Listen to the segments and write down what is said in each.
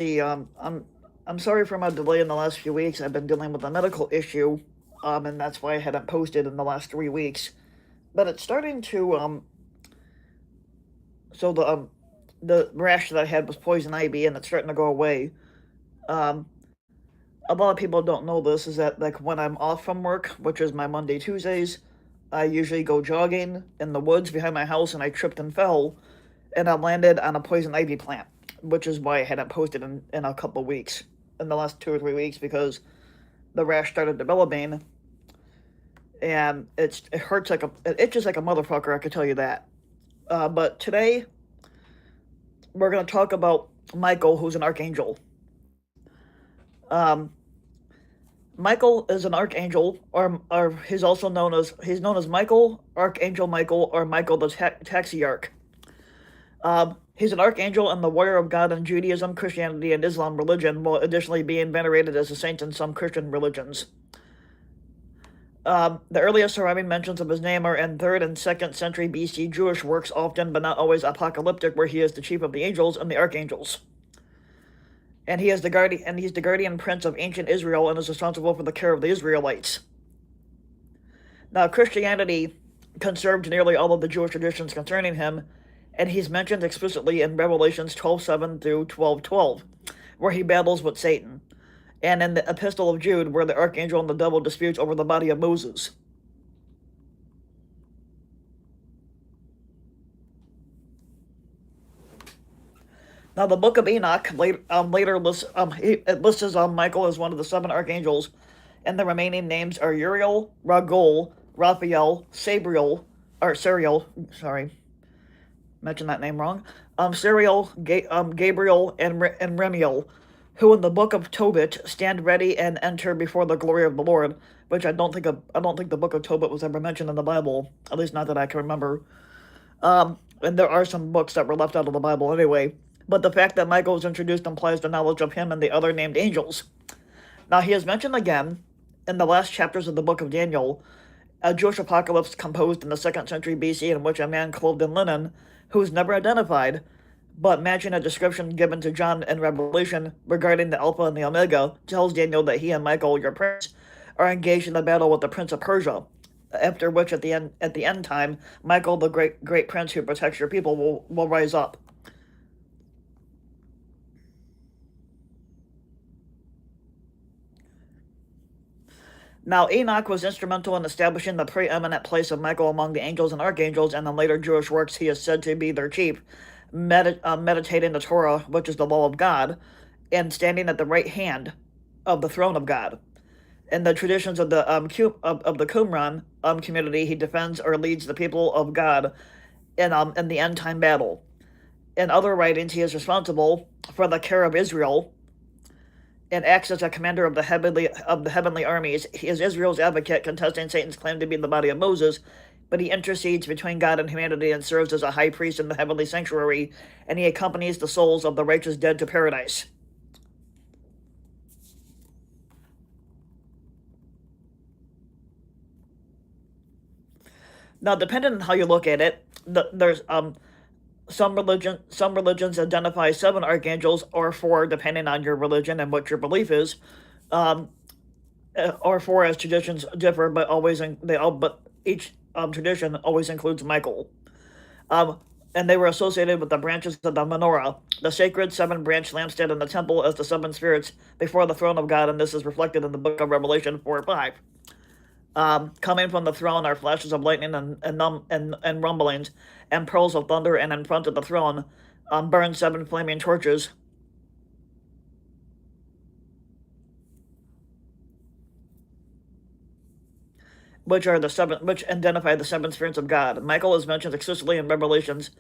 See, I'm sorry for my delay in the last few weeks. I've been dealing with a medical issue, and that's why I hadn't posted in the last 3 weeks. But it's starting to so the rash that I had was poison ivy, and it's starting to go away. Um, a lot of people don't know this is that like when I'm off from work, which is my Monday Tuesdays, I usually go jogging in the woods behind my house, and I tripped and fell, and I landed on a poison ivy plant, which is why I hadn't posted in a couple weeks, in the last 2 or 3 weeks, because the rash started developing, and it hurts like it itches like a motherfucker. I could tell you that. But today we're gonna talk about Michael, who's an archangel. Um, Michael is an archangel, or he's known as Michael, Archangel Michael, or Michael the Taxiarch. He's an archangel and the warrior of God in Judaism, Christianity, and Islam religion, while additionally being venerated as a saint in some Christian religions. The earliest surviving mentions of his name are in 3rd and 2nd century BC Jewish works, often but not always apocalyptic, where he is the chief of the angels and the archangels. And he's the guardian prince of ancient Israel and is responsible for the care of the Israelites. Now, Christianity conserved nearly all of the Jewish traditions concerning him, and he's mentioned explicitly in Revelations 12:7 through 12:12, where he battles with Satan, and in the Epistle of Jude, where the archangel and the devil disputes over the body of Moses. Now, the Book of Enoch later lists Michael as one of the 7 archangels, and the remaining names are Uriel, Raguel, Raphael, Sariel, sorry, mentioned that name wrong, Sariel, Gabriel, and Remiel, who in the Book of Tobit stand ready and enter before the glory of the Lord, which I don't think the Book of Tobit was ever mentioned in the Bible, at least not that I can remember. And there are some books that were left out of the Bible anyway. But the fact that Michael is introduced implies the knowledge of him and the other named angels. Now, he is mentioned again in the last chapters of the book of Daniel, a Jewish apocalypse composed in the 2nd century BC, in which a man clothed in linen, who is never identified, but matching a description given to John in Revelation regarding the Alpha and the Omega, tells Daniel that he and Michael, your prince, are engaged in a battle with the Prince of Persia. After which, at the end time, Michael, the great prince who protects your people, will rise up. Now, Enoch was instrumental in establishing the preeminent place of Michael among the angels and archangels, and in later Jewish works he is said to be their chief, meditating the Torah, which is the law of God, and standing at the right hand of the throne of God. In the traditions of the of the Qumran community, he defends or leads the people of God in the end time battle. In other writings, he is responsible for the care of Israel and acts as a commander of the heavenly armies. He is Israel's advocate, contesting Satan's claim to be the body of Moses, but he intercedes between God and humanity and serves as a high priest in the heavenly sanctuary, and he accompanies the souls of the righteous dead to paradise. Now, depending on how you look at it, there's some religions identify 7 archangels, or 4, depending on your religion and what your belief is, um, or 4 as traditions differ, but each tradition always includes Michael. And they were associated with the branches of the menorah, the sacred 7-branch lampstand in the temple, as the 7 spirits before the throne of God, and this is reflected in the book of Revelation 4:5. Coming from the throne are flashes of lightning and rumblings, and pearls of thunder, and in front of the throne burn 7 flaming torches, which identify the 7 spirits of God. Michael is mentioned explicitly in Revelations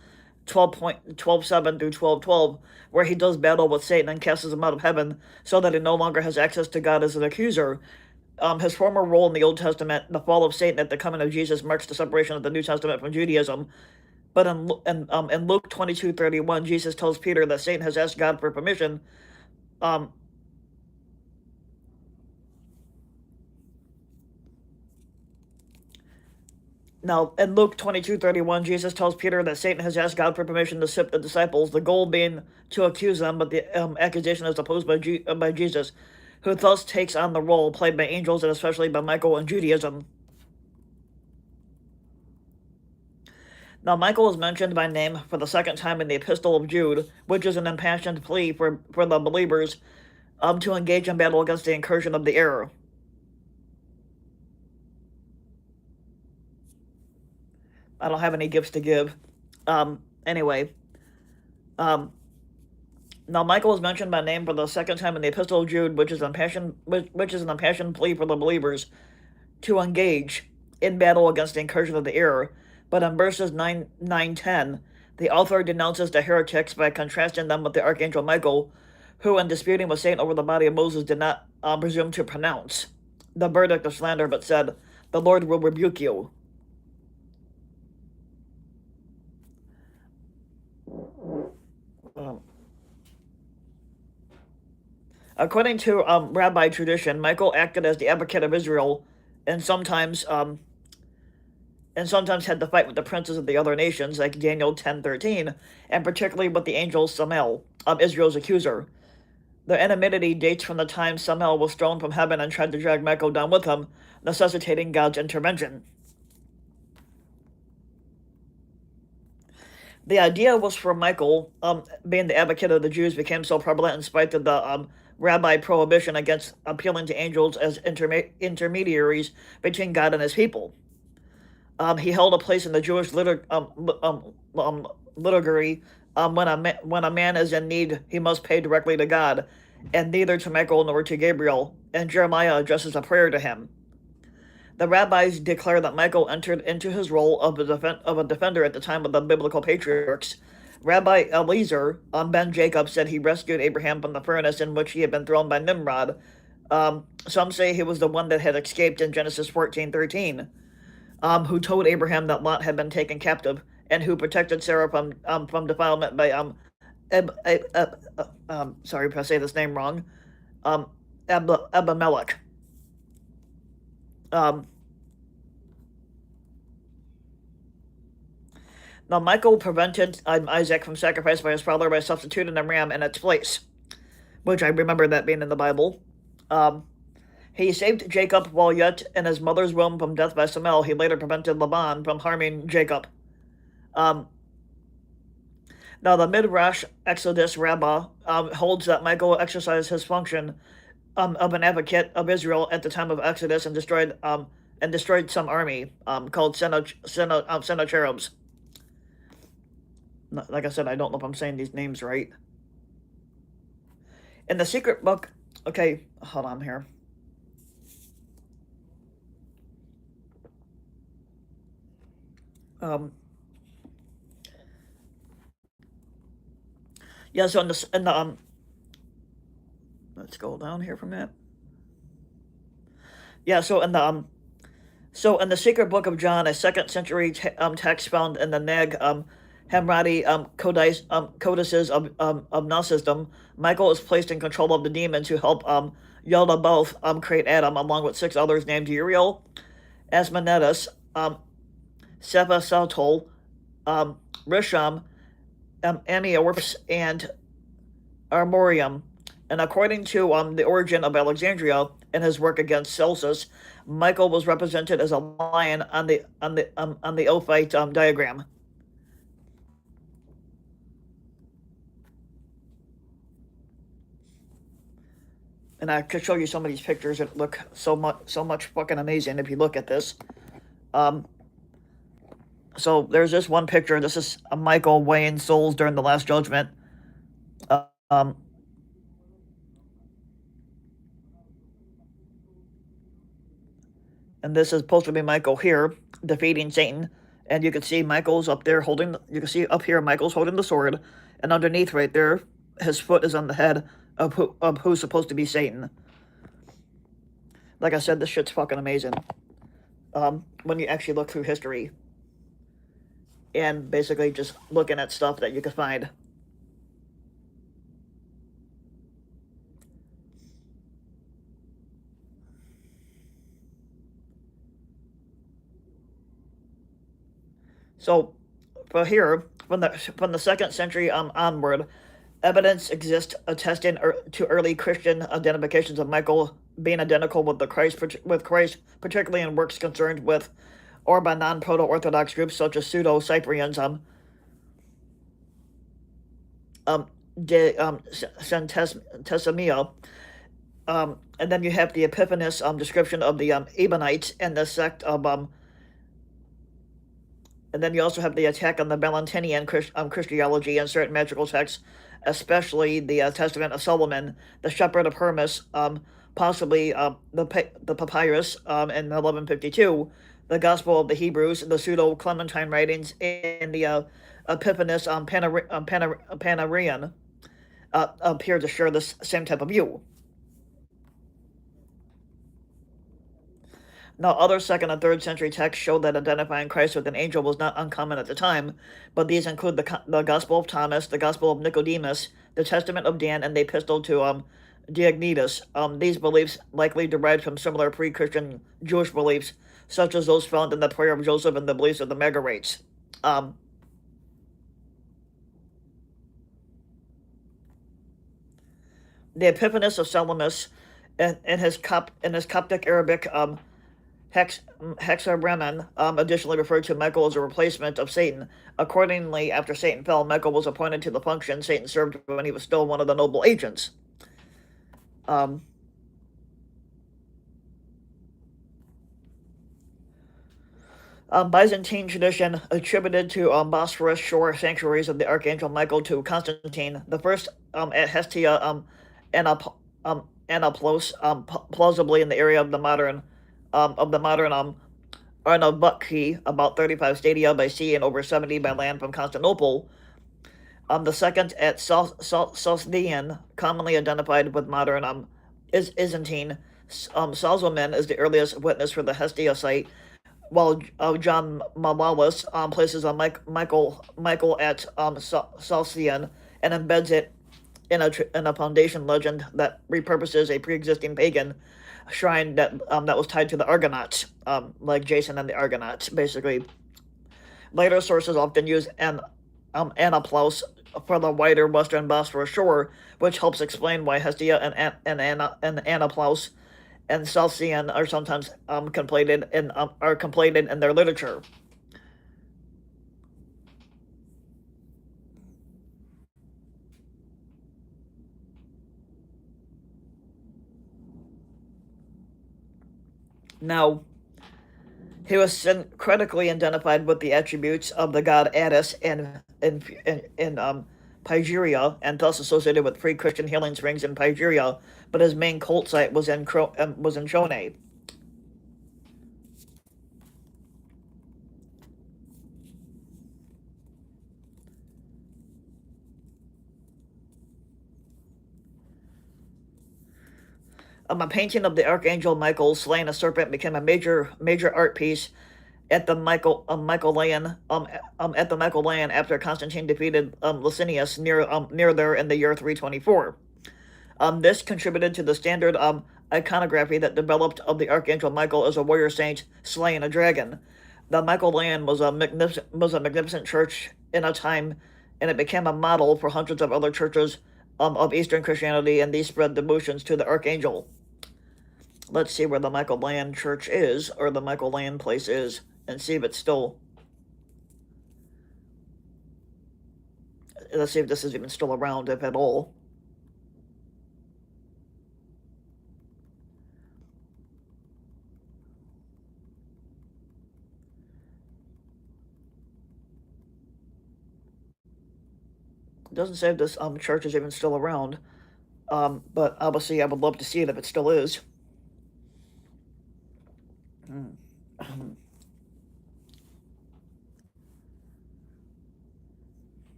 12:7 through 12:12, where he does battle with Satan and casts him out of heaven, so that he no longer has access to God as an accuser. His former role in the Old Testament, the fall of Satan at the coming of Jesus, marks the separation of the New Testament from Judaism. But in Luke 22:31, Jesus tells Peter that Satan has asked God for permission um, Now, in Luke 22:31, Jesus tells Peter that Satan has asked God for permission to sift the disciples, the goal being to accuse them, but the accusation is opposed by Jesus, who thus takes on the role played by angels and especially by Michael in Judaism. Now, Michael is mentioned by name for the second time in the Epistle of Jude, which is an impassioned plea for the believers to engage in battle against the incursion of the error. I don't have any gifts to give. Anyway, um, now Michael is mentioned by name for the second time in the Epistle of Jude, which is an impassioned plea for the believers to engage in battle against the incursion of the error. But in verses 9, 10, the author denounces the heretics by contrasting them with the archangel Michael, who, in disputing with Satan over the body of Moses, did not presume to pronounce the verdict of slander, but said, "The Lord will rebuke you." Um, According to rabbi tradition, Michael acted as the advocate of Israel, and sometimes had to fight with the princes of the other nations, like Daniel 10:13, and particularly with the angel Samael, Israel's accuser. The enmity dates from the time Samael was thrown from heaven and tried to drag Michael down with him, necessitating God's intervention. The idea was for Michael, being the advocate of the Jews, became so prevalent in spite of the rabbi prohibition against appealing to angels as intermediaries between God and his people. He held a place in the Jewish liturgy. When a man is in need, he must pay directly to God, and neither to Michael nor to Gabriel. And Jeremiah addresses a prayer to him. The rabbis declare that Michael entered into his role of a defender at the time of the biblical patriarchs. Rabbi Eliezer ben Jacob said he rescued Abraham from the furnace in which he had been thrown by Nimrod. Some say he was the one that had escaped in Genesis 14:13, who told Abraham that Lot had been taken captive, and who protected Sarah from defilement by sorry if I say this name wrong, Abimelech. Um, Now, Michael prevented Isaac from sacrifice by his father by substituting a ram in its place, which I remember that being in the Bible. Um, he saved Jacob while yet in his mother's womb from death by Samael. He later prevented Laban from harming Jacob. Um, Now, the Midrash Exodus Rabbah holds that Michael exercised his function of an advocate of Israel at the time of Exodus and destroyed some army called Sennacheribs. Like I said, I don't know if I'm saying these names right. In the secret book, okay, hold on here. Um, yeah, so in the let's go down here from that. Yeah, so in the secret book of John, a second century text found in the Nag Hammadi codices of Gnosticism, Michael is placed in control of the demons who help Yalda both create Adam, along with six others named Uriel, Asmonetus, Sepha Risham, Ammiorus, and Armorium. And according to the origin of Alexandria in his work against Celsus, Michael was represented as a lion on the Ophite diagram. And I could show you some of these pictures that look so much fucking amazing if you look at this. So there's this one picture. This is Michael weighing souls during the Last Judgment. Um, and this is supposed to be Michael here defeating Satan. And you can see Michael's up there holding. You can see up here Michael's holding the sword, and underneath right there, his foot is on the head of who's supposed to be Satan. Like I said, this shit's fucking amazing. When you actually look through history, and basically just looking at stuff that you can find. So, for here, from the second century onward, evidence exists attesting to early Christian identifications of Michael being identical with Christ, particularly in works concerned with or by non-proto-Orthodox groups such as Pseudo-Cyprians, um, de Centesimia, and then you have the Epiphanes description of the Ebionites and the sect of and then you also have the attack on the Valentinian Christology and certain magical texts, especially the Testament of Solomon, the Shepherd of Hermas, possibly the Papyrus in 1152, the Gospel of the Hebrews, the Pseudo Clementine writings, and the Epiphanes Panarian appear to share this same type of view. Now, other second and third century texts show that identifying Christ with an angel was not uncommon at the time, but these include the Gospel of Thomas, the Gospel of Nicodemus, the Testament of Dan, and the Epistle to Diognetus. These beliefs likely derived from similar pre-Christian Jewish beliefs, such as those found in the prayer of Joseph and the beliefs of the Megarites. The Epiphanes of Salamis in his Coptic Arabic Hexabraman additionally referred to Michael as a replacement of Satan. Accordingly, after Satan fell, Michael was appointed to the function Satan served when he was still one of the noble agents. Byzantine tradition attributed to Bosphorus shore sanctuaries of the archangel Michael to Constantine. The first at Hestia, Anaplos, plausibly in the area of the modern Arnavutki, about 35 stadia by sea and over 70 by land from Constantinople. The second at Sosdian, commonly identified with modern Byzantine. Salzman is the earliest witness for the Hestia site, while John Malalas places Michael at Salsian and embeds it in a foundation legend that repurposes a pre-existing pagan shrine that was tied to the Argonauts, like Jason and the Argonauts, basically. Later sources often use Anaplos for the wider western Bosphorus shore, which helps explain why Hestia and Anaplos and Salsian are sometimes conflated in their literature. Now, he was syncretically identified with the attributes of the god Attis in Pygeria, and thus associated with pre-Christian healing springs in Pygeria, but his main cult site was in Chone. A painting of the archangel Michael slaying a serpent became a major art piece at the Michaelian after Constantine defeated Licinius near there in the year 324. This contributed to the standard iconography that developed of the archangel Michael as a warrior saint slaying a dragon. The Michaelian was a magnificent church in a time, and it became a model for hundreds of other churches of Eastern Christianity, and these spread devotions to the archangel. Let's see where the Michaelian church is, or the Michaelian place is, and see if it's still... Let's see if this is even still around, if at all. It doesn't say if this church is even still around, but obviously I would love to see it if it still is.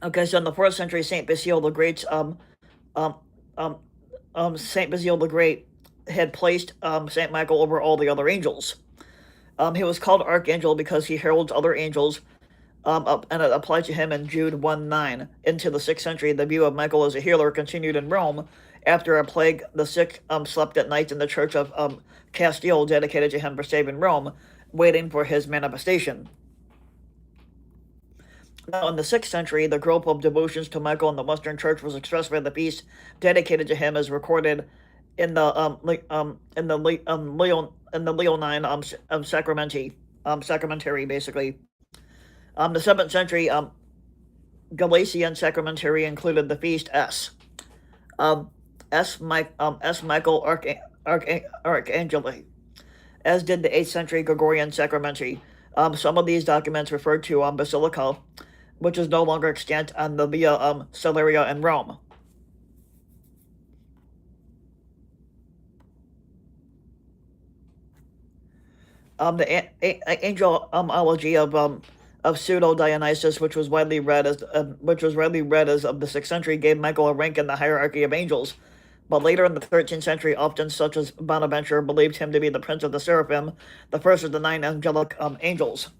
Okay, so in the 4th century, Saint Basile the Great's Saint Basile the Great had placed Saint Michael over all the other angels. He was called Archangel because he heralds other angels, and it applied to him in Jude 1:9. Into the 6th century, the view of Michael as a healer continued in Rome, After a plague, the sick slept at night in the church of Castile, dedicated to him for saving Rome, waiting for his manifestation. Now, in the 6th century, the growth of devotions to Michael in the Western Church was expressed by the feast dedicated to him, as recorded in the Leonine sacramentary, basically. The 7th century Galatian sacramentary included the feast S. Michael Archangeli, as did the 8th century Gregorian sacramentary. Some of these documents referred to Basilica, which is no longer extant on the Via Celeria in Rome. The angelology of Pseudo Dionysius, which was widely read as of the 6th century, gave Michael a rank in the hierarchy of angels. But later in the 13th century, often such as Bonaventure believed him to be the prince of the seraphim, the first of the 9 angelic angels,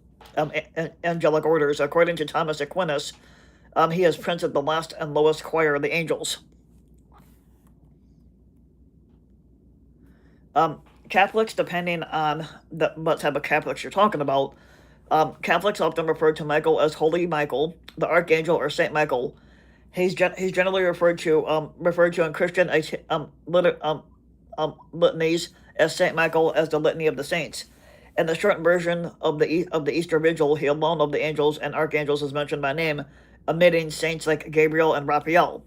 angelic orders. According to Thomas Aquinas, he is prince of the last and lowest choir of the angels. Catholics, depending on what type of Catholics you're talking about, Catholics often refer to Michael as Holy Michael, the Archangel, or Saint Michael. He's generally referred to in Christian litanies as Saint Michael, as the Litany of the Saints. In the short version of the Easter Vigil, he alone of the angels and archangels is mentioned by name, omitting saints like Gabriel and Raphael.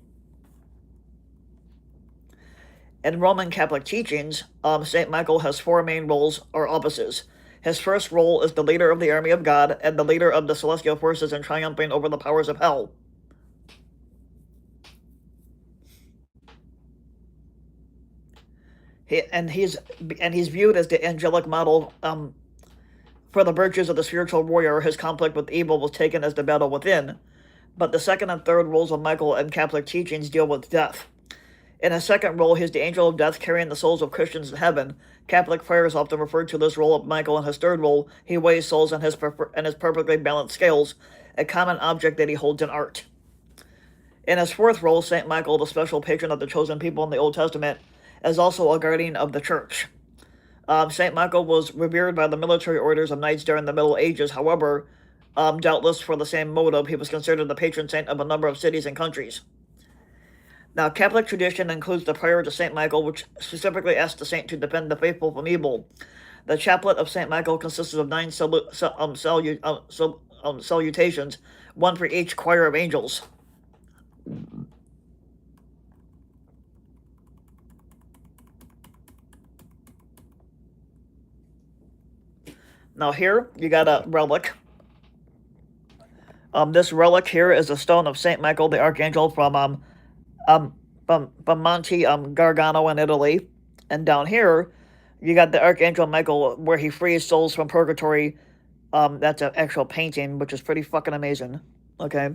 In Roman Catholic teachings, Saint Michael has 4 main roles or offices. His first role is the leader of the army of God and the leader of the celestial forces in triumphing over the powers of hell. He's viewed as the angelic model for the virtues of the spiritual warrior. His conflict with evil was taken as the battle within. But the second and third roles of Michael in Catholic teachings deal with death. In his second role, he's the angel of death, carrying the souls of Christians in heaven. Catholic friars often refer to this role of Michael. In his third role, he weighs souls in his perfectly balanced scales, a common object that he holds in art. In his fourth role, Saint Michael, the special patron of the chosen people in the Old Testament, is also a guardian of the church. Saint Michael was revered by the military orders of knights during the Middle Ages. However, doubtless for the same motive, he was considered the patron saint of a number of cities and countries. Now, Catholic tradition includes the prayer to Saint Michael, which specifically asks the saint to defend the faithful from evil. The chaplet of Saint Michael consists of 9 salutations, one for each choir of angels. Now here, you got a relic. This relic here is a stone of Saint Michael the Archangel from Monte Gargano in Italy. And down here, you got the Archangel Michael, where he frees souls from purgatory. That's an actual painting, which is pretty fucking amazing. Okay.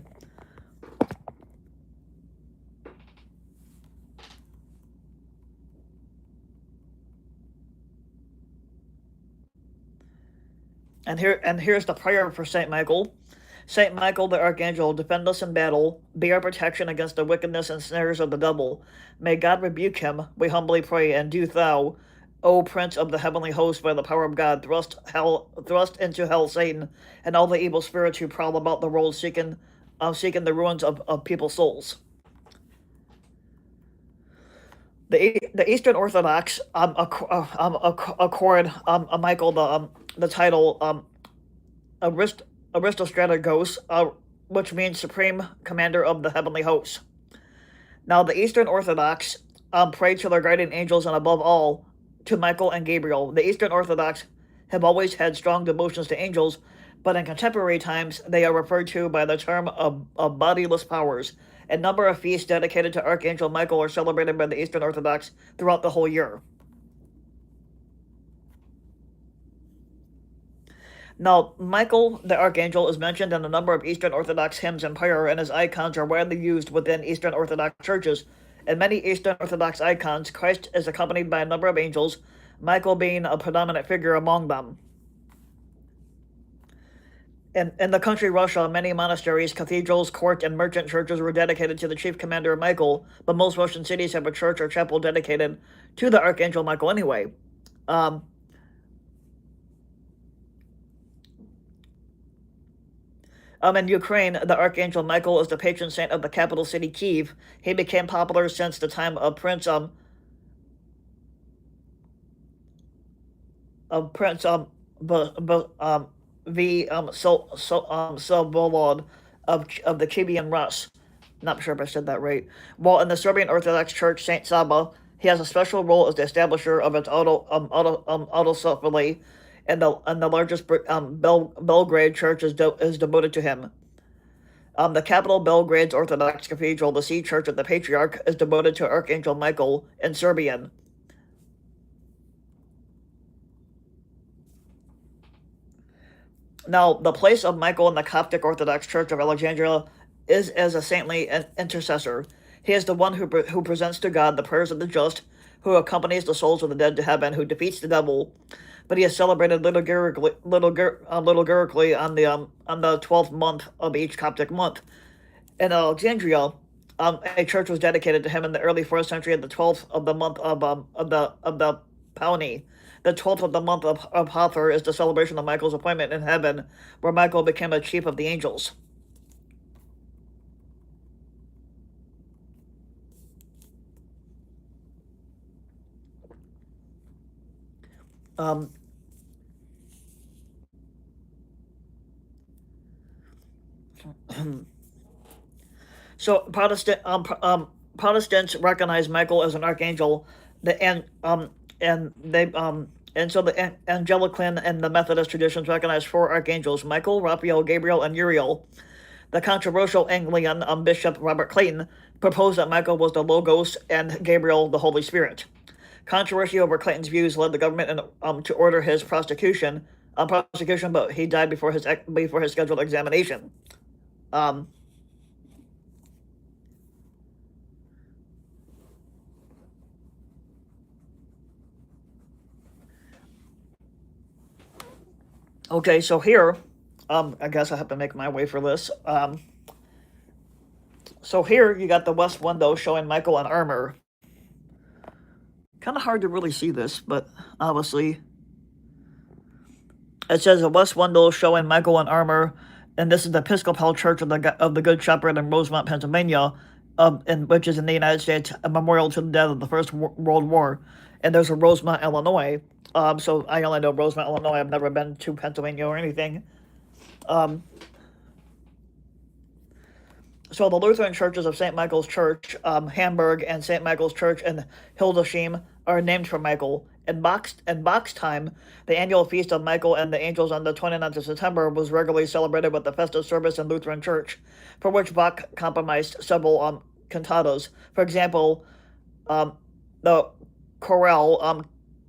And here's the prayer for Saint Michael. Saint Michael the Archangel, defend us in battle, be our protection against the wickedness and snares of the devil. May God rebuke him, we humbly pray, and do thou, O Prince of the heavenly host, by the power of God, thrust into hell Satan and all the evil spirits who prowl about the world seeking the ruins of people's souls. The Eastern Orthodox accord Michael the title Aristostrategos, which means Supreme Commander of the Heavenly Hosts. Now, the Eastern Orthodox pray to their guardian angels and above all to Michael and Gabriel. The Eastern Orthodox have always had strong devotions to angels, but in contemporary times they are referred to by the term of bodiless powers. A number of feasts dedicated to Archangel Michael are celebrated by the Eastern Orthodox throughout the whole year. Now, Michael the Archangel is mentioned in a number of Eastern Orthodox hymns and prayer, and his icons are widely used within Eastern Orthodox churches. In many Eastern Orthodox icons, Christ is accompanied by a number of angels, Michael being a predominant figure among them. In the country Russia, many monasteries, cathedrals, court, and merchant churches were dedicated to the chief commander Michael, but most Russian cities have a church or chapel dedicated to the Archangel Michael anyway. Um, in Ukraine, the Archangel Michael is the patron saint of the capital city, Kiev. He became popular since the time of Prince B, B, V Sobolod of the Kievan Rus. Not sure if I said that right. While in the Serbian Orthodox Church, Saint Saba, he has a special role as the establisher of its autocephaly, and the largest Belgrade church is devoted to him. The capital Belgrade's Orthodox Cathedral, the Sea Church of the Patriarch, is devoted to Archangel Michael in Serbian. Now, the place of Michael in the Coptic Orthodox Church of Alexandria is as a saintly intercessor. He is the one who presents to God the prayers of the just, who accompanies the souls of the dead to heaven, who defeats the devil. But he is celebrated liturgically on the 12th month of each Coptic month. In Alexandria, a church was dedicated to him in the early 4th century, at the 12th of the month of the Paoni. The 12th of the month of Hathor is the celebration of Michael's appointment in heaven, where Michael became a chief of the angels. Um, so Protestants recognize Michael as an archangel, and so the Anglican and the Methodist traditions recognize four archangels: Michael, Raphael, Gabriel, and Uriel. The controversial Anglican Bishop Robert Clayton proposed that Michael was the Logos and Gabriel the Holy Spirit. Controversy over Clayton's views led the government to order his prosecution, but he died before his scheduled examination. Um, okay, so here, I guess I have to make my way for this. So here you got the west window showing Michael in armor. Kind of hard to really see this, but obviously it says a west window showing Michael in armor, and this is the Episcopal Church of the Good Shepherd in Rosemont, Pennsylvania, which is in the United States, a memorial to the dead of the First World War. And there's a Rosemont, Illinois. So I only know Rosemont, Illinois. I've never been to Pennsylvania or anything. So the Lutheran churches of St. Michael's Church, Hamburg, and St. Michael's Church in Hildesheim are named for Michael. In Bach's time, the annual feast of Michael and the angels on the 29th of September was regularly celebrated with the festive service in Lutheran Church, for which Bach compromised several cantatas. For example, the chorale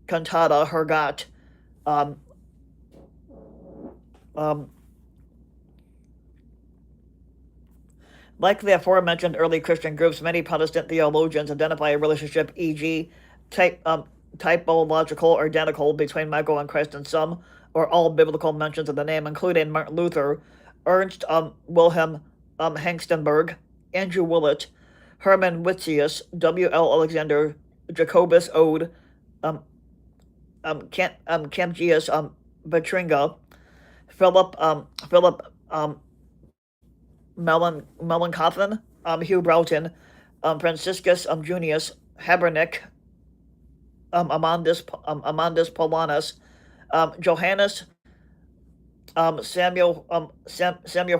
cantata Hergot, like the aforementioned early Christian groups, many Protestant theologians identify a relationship, e.g., typological or identical, between Michael and Christ in some or all biblical mentions of the name, including Martin Luther, Ernst Wilhelm Hengstenberg, Andrew Willett, Hermann Witzius, W.L. Alexander, Jacobus Ode, Camgius Vitringa, Philip Melanchthon, Hugh Broughton, Franciscus Junius, Habernick, Amandus Paulinus, Johannes, Samuel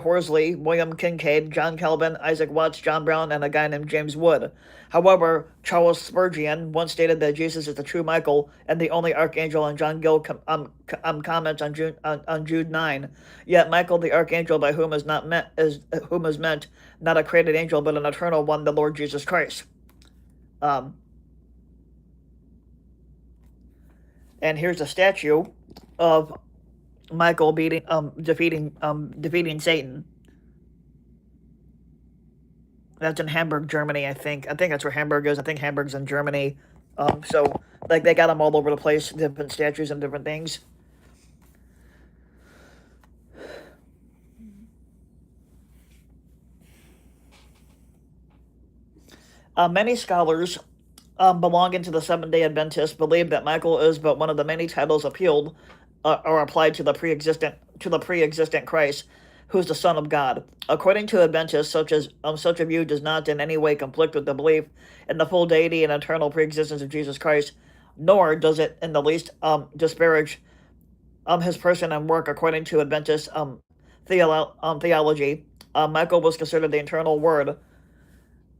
Horsley, William Kincaid, John Calvin, Isaac Watts, John Brown, and a guy named James Wood. However, Charles Spurgeon once stated that Jesus is the true Michael and the only archangel, and John Gill comments on Jude 9. Yet Michael the archangel, by whom is meant not a created angel but an eternal one, the Lord Jesus Christ. And here's a statue of Michael defeating Satan. That's in Hamburg, Germany, I think. I think that's where Hamburg is. I think Hamburg's in Germany. So like they got them all over the place, different statues and different things. Many scholars belonging to the Seventh-day Adventists believe that Michael is but one of the many titles appealed or applied to the pre-existent Christ, who is the Son of God. According to Adventists, such a view does not in any way conflict with the belief in the full deity and eternal pre-existence of Jesus Christ, nor does it in the least disparage his person and work. According to Adventist theology, Michael was considered the eternal Word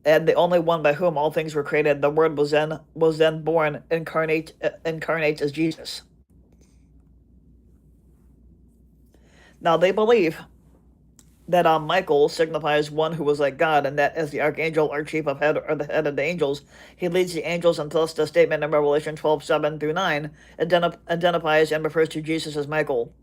and the only one by whom all things were created. The Word was then born, incarnate as Jesus. Now they believe that Michael signifies one who was like God, and that as the archangel or chief of head or the head of the angels, he leads the angels, and thus the statement in Revelation 12:7-9 identifies and refers to Jesus as Michael.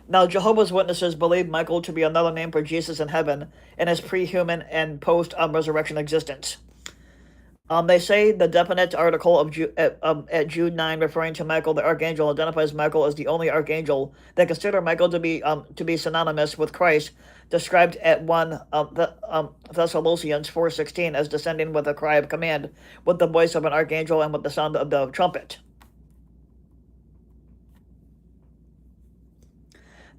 Now, Jehovah's Witnesses believe Michael to be another name for Jesus in heaven in his pre-human and post-resurrection existence. They say the definite article of at Jude 9, referring to Michael the archangel, identifies Michael as the only archangel. They consider Michael to be synonymous with Christ, described at 1 Thessalonians 4:16 as descending with a cry of command, with the voice of an archangel, and with the sound of the trumpet.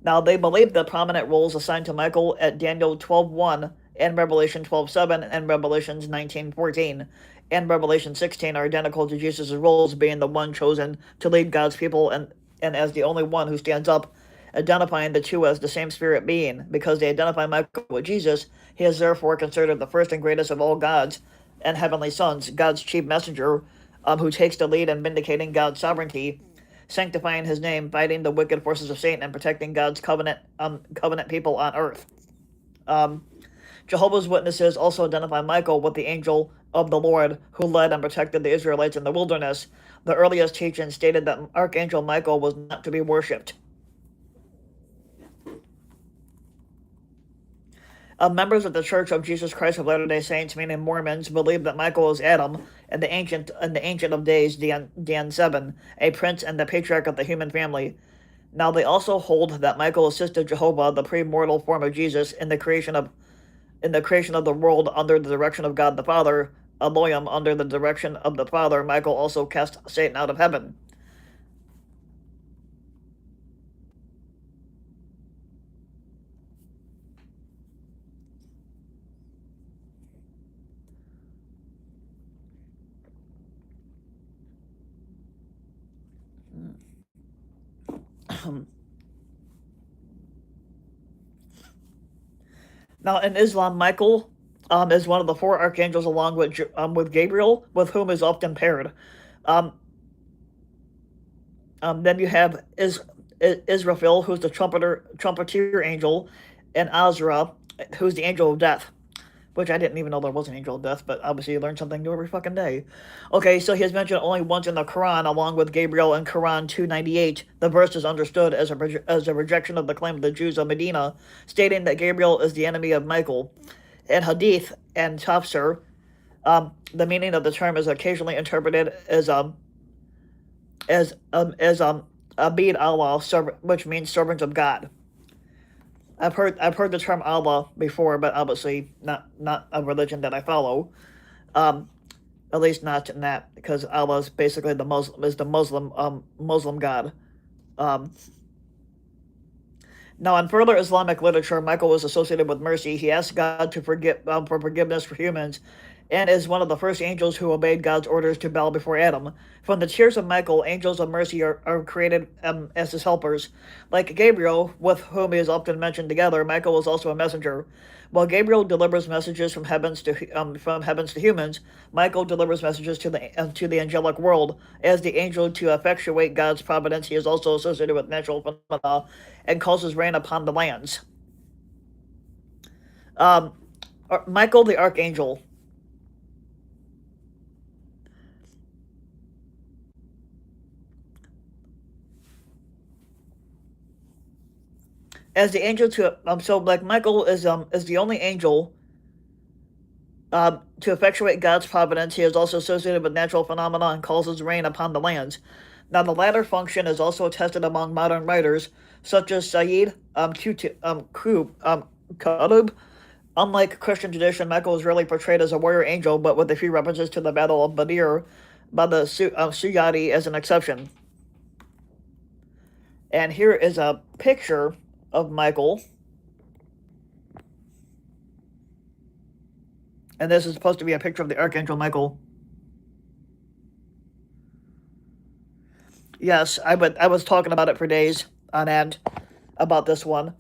Now, they believe the prominent roles assigned to Michael at Daniel 12:1 and Revelation 12:7 and Revelations 19:14 and Revelation 16 are identical to Jesus' roles, being the one chosen to lead God's people and as the only one who stands up, identifying the two as the same spirit being. Because they identify Michael with Jesus, he is therefore considered the first and greatest of all God's and heavenly sons, God's chief messenger, who takes the lead in vindicating God's sovereignty, sanctifying his name, fighting the wicked forces of Satan, and protecting God's covenant people on earth. Jehovah's Witnesses also identify Michael with the angel of the Lord who led and protected the Israelites in the wilderness. The earliest teaching stated that Archangel Michael was not to be worshipped. Members of the Church of Jesus Christ of Latter-day Saints, meaning Mormons, believe that Michael is Adam and the Ancient of Days, Dan 7, a prince and the patriarch of the human family. Now they also hold that Michael assisted Jehovah, the pre-mortal form of Jesus, in the creation of the world under the direction of God the Father. Elohim, under the direction of the Father. Michael also cast Satan out of heaven. Now, in Islam, Michael is one of the four archangels, along with Gabriel, with whom is often paired. Um, then you have Israfil, who's the trumpeter angel, and Azra, who's the angel of death. Which I didn't even know there was an angel of death, but obviously you learn something new every fucking day. Okay, so he is mentioned only once in the Quran, along with Gabriel in Quran 298. The verse is understood as a rejection of the claim of the Jews of Medina, stating that Gabriel is the enemy of Michael. In Hadith and Tafsir, the meaning of the term is occasionally interpreted as Abid Allah, which means servant of God. I've heard the term Allah before, but obviously not a religion that I follow. At least not in that, because Allah is basically the Muslim God. Now, in further Islamic literature, Michael was associated with mercy. He asked God to for forgiveness for humans, and is one of the first angels who obeyed God's orders to bow before Adam. From the tears of Michael, angels of mercy are created as his helpers. Like Gabriel, with whom he is often mentioned together, Michael was also a messenger. While Gabriel delivers messages from heavens to humans, Michael delivers messages to the angelic world. As the angel to effectuate God's providence, he is also associated with natural phenomena and causes rain upon the lands. Michael the Archangel. As the angel so like Michael is the only angel to effectuate God's providence. He is also associated with natural phenomena and causes rain upon the lands. Now, the latter function is also attested among modern writers, such as Sayyid Qutb. Unlike Christian tradition, Michael is rarely portrayed as a warrior angel, but with a few references to the Battle of Badr by the Suyati as an exception. And here is a picture of Michael. And this is supposed to be a picture of the Archangel Michael. Yes, I was talking about it for days on end about this one.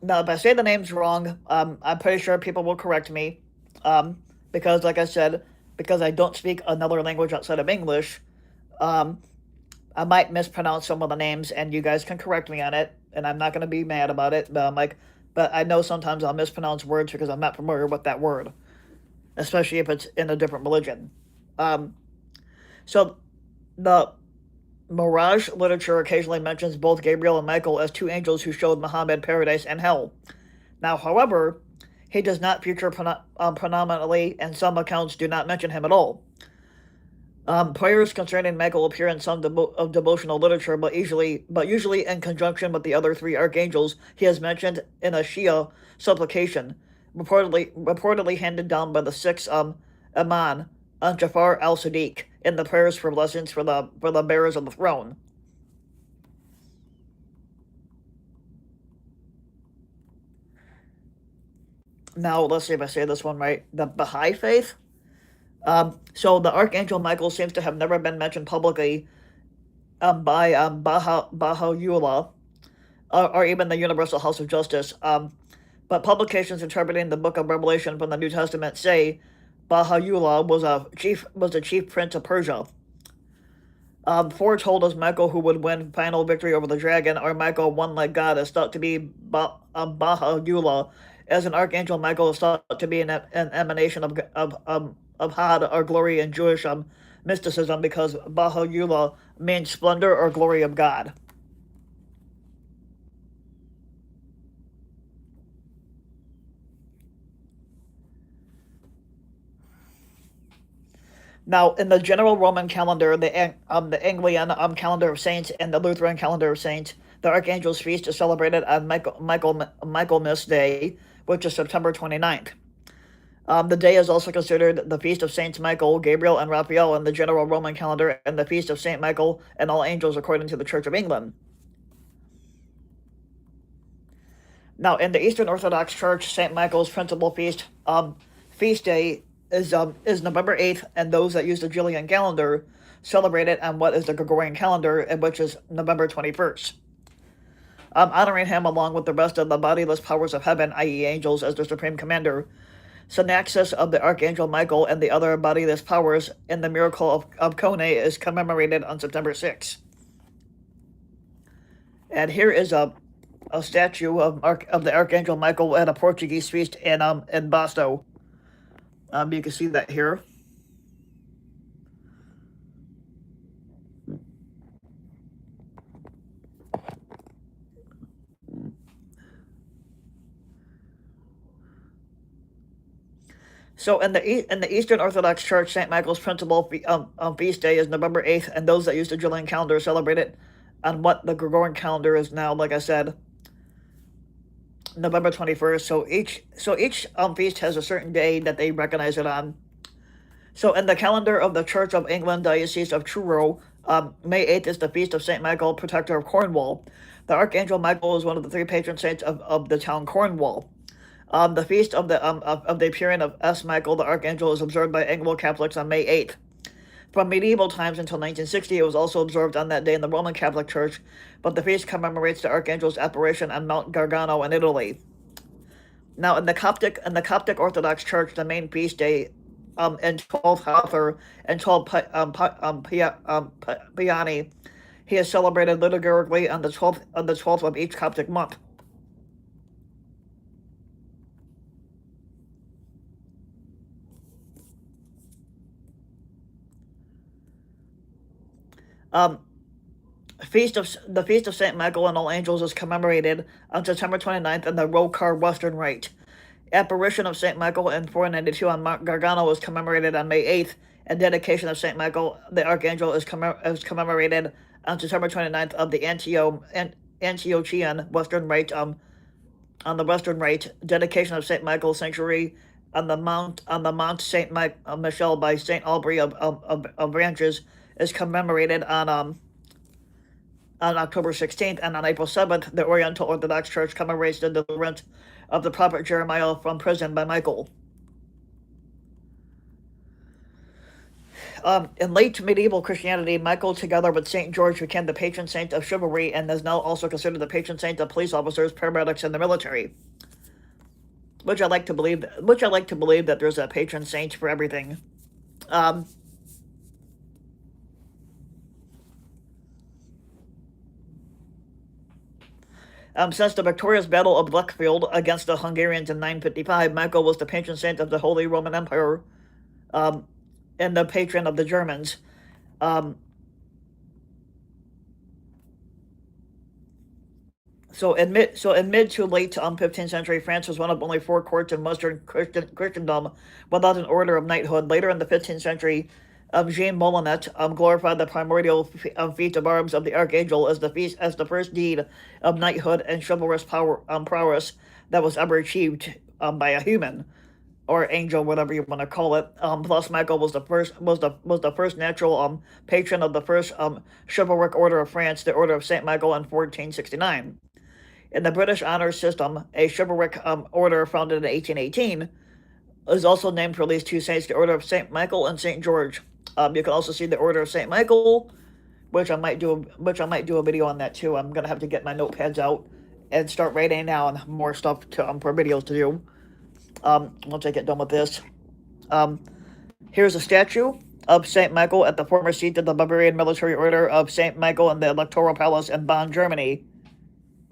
Now, if I say the names wrong, I'm pretty sure people will correct me. Because, like I said, because I don't speak another language outside of English, um, I might mispronounce some of the names, and you guys can correct me on it, and I'm not going to be mad about it. But I know sometimes I'll mispronounce words because I'm not familiar with that word, especially if it's in a different religion. Um, so the Mirage literature occasionally mentions both Gabriel and Michael as two angels who showed Muhammad paradise and hell. Now, however, he does not feature predominantly, and some accounts do not mention him at all. Prayers concerning Michael appear in some devotional literature, but usually in conjunction with the other three archangels he has mentioned in a Shia supplication, reportedly handed down by the sixth Imam, Jafar al-Sadiq, in the prayers for blessings for the bearers of the throne. Now, let's see if I say this one right. The Baha'i faith. So the Archangel Michael seems to have never been mentioned publicly by Baha'u'llah or even the Universal House of Justice. But publications interpreting the Book of Revelation from the New Testament say Baha'u'llah was the chief prince of Persia. Foretold as Michael who would win final victory over the dragon, or Michael one like God, is thought to be Baha'u'llah, as an Archangel Michael is thought to be an emanation of Had, or glory, in Jewish mysticism, because Baha'u'llah means splendor or glory of God. Now, in the general Roman calendar, the Anglican calendar of saints, and the Lutheran calendar of saints, the Archangel's feast is celebrated on Michaelmas Day, which is September 29th. The day is also considered the Feast of Saints Michael, Gabriel, and Raphael in the general Roman calendar, and the Feast of Saint Michael and all angels according to the Church of England. Now, in the Eastern Orthodox Church, Saint Michael's principal feast day is November 8th, and those that use the Julian calendar celebrate it on what is the Gregorian calendar, which is November 21st. Honoring him along with the rest of the bodiless powers of heaven, i.e. angels, as the supreme commander. Synaxis of the Archangel Michael and the other bodiless powers in the miracle of Kone is commemorated on September 6th. And here is a statue of the Archangel Michael at a Portuguese feast in Basto. You can see that here. So in the Eastern Orthodox Church, Saint Michael's principal feast day is November 8th, and those that use the Julian calendar celebrate it on what the Gregorian calendar is now, like I said, November 21st. So each feast has a certain day that they recognize it on. So in the calendar of the Church of England Diocese of Truro, May 8th is the feast of Saint Michael, protector of Cornwall. The Archangel Michael is one of the three patron saints of the town Cornwall. The feast of the appearing of S. Michael the Archangel is observed by Anglo-Catholics on May 8th. From medieval times until 1960, it was also observed on that day in the Roman Catholic Church, but the feast commemorates the Archangel's apparition on Mount Gargano in Italy. Now, in the Coptic Orthodox Church, the main feast day in 12th Hathor and 12th Piani, he is celebrated liturgically on the 12th of each Coptic month. The Feast of Saint Michael and all angels is commemorated on September 29th in the Rokar Western Rite. Apparition of St. Michael in 492 on Mount Gargano is commemorated on May 8th, and dedication of St. Michael the Archangel is commemorated on September 29th of the Antiochian Western Rite. On the Western Rite, dedication of St. Michael's Sanctuary on the Mount Saint Michel by Saint Aubrey of Branches is commemorated on October 16th, and on April 7th, the Oriental Orthodox Church commemorates the deliverance of the prophet Jeremiah from prison by Michael. In late medieval Christianity, Michael, together with St. George, became the patron saint of chivalry and is now also considered the patron saint of police officers, paramedics, and the military. Which I like to believe that there's a patron saint for everything. Since the victorious Battle of Blackfield against the Hungarians in 955, Michael was the patron saint of the Holy Roman Empire, and the patron of the Germans. So in mid to late 15th century, France was one of only 4 courts in Western Christendom without an order of knighthood. Later in the 15th century, Jean Molinet glorified the primordial feat of arms of the Archangel as the first deed of knighthood and chivalrous prowess that was ever achieved by a human or angel, whatever you want to call it. Plus, Michael was the first natural patron of the first chivalric order of France, the Order of Saint Michael, in 1469. In the British honors system, a chivalric order founded in 1818 is also named for these two saints, the Order of Saint Michael and Saint George. You can also see the Order of Saint Michael, which I might do a video on that too. I'm gonna have to get my notepads out and start writing down more stuff for videos to do. Once I get done with this, here's a statue of Saint Michael at the former seat of the Bavarian Military Order of Saint Michael in the Electoral Palace in Bonn, Germany.